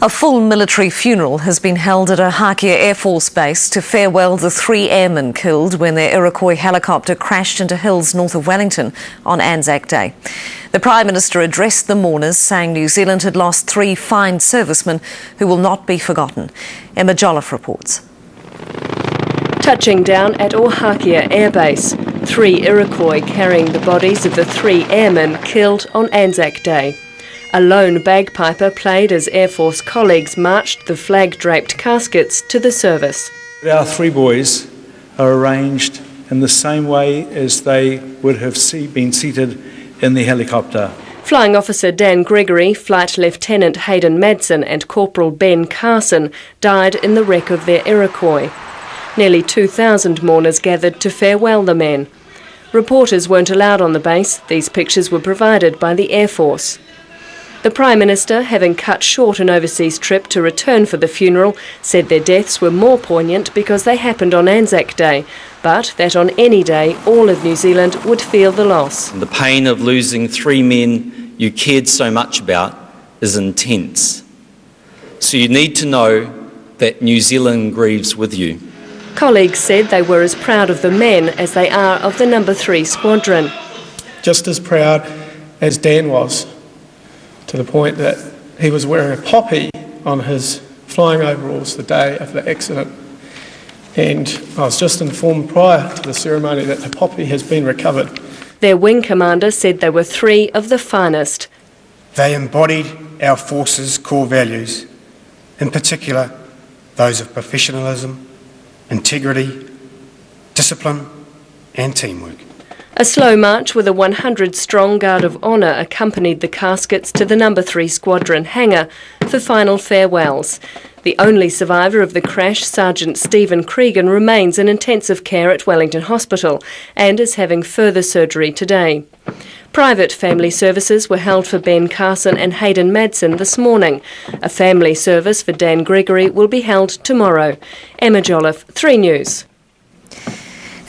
A full military funeral has been held at Ohakea Air Force Base to farewell the 3 airmen killed when their Iroquois helicopter crashed into hills north of Wellington on Anzac Day. The Prime Minister addressed the mourners, saying New Zealand had lost 3 fine servicemen who will not be forgotten. NIGEL reports. Touching down at Ohakea Air Base, 3 Iroquois carrying the bodies of the 3 airmen killed on Anzac Day. A lone bagpiper played as Air Force colleagues marched the flag-draped caskets to the service. Our 3 boys are arranged in the same way as they would have been seated in the helicopter. Flying Officer Dan Gregory, Flight Lieutenant Hayden Madsen and Corporal Ben Carson died in the wreck of their Iroquois. Nearly 2,000 mourners gathered to farewell the men. Reporters weren't allowed on the base. These pictures were provided by the Air Force. The Prime Minister, having cut short an overseas trip to return for the funeral, said their deaths were more poignant because they happened on Anzac Day, but that on any day all of New Zealand would feel the loss. The pain of losing 3 men you cared so much about is intense. So you need to know that New Zealand grieves with you. Colleagues said they were as proud of the men as they are of the No. 3 Squadron. Just as proud as Dan was, to the point that he was wearing a poppy on his flying overalls the day of the accident. And I was just informed prior to the ceremony that the poppy has been recovered. Their wing commander said they were 3 of the finest. They embodied our force's core values, in particular those of professionalism, integrity, discipline and teamwork. A slow march with a 100-strong guard of honour accompanied the caskets to the No. 3 Squadron hangar for final farewells. The only survivor of the crash, Sergeant Stephen Cregan, remains in intensive care at Wellington Hospital and is having further surgery today. Private family services were held for Ben Carson and Hayden Madsen this morning. A family service for Dan Gregory will be held tomorrow. Emma Jolliffe, 3 News.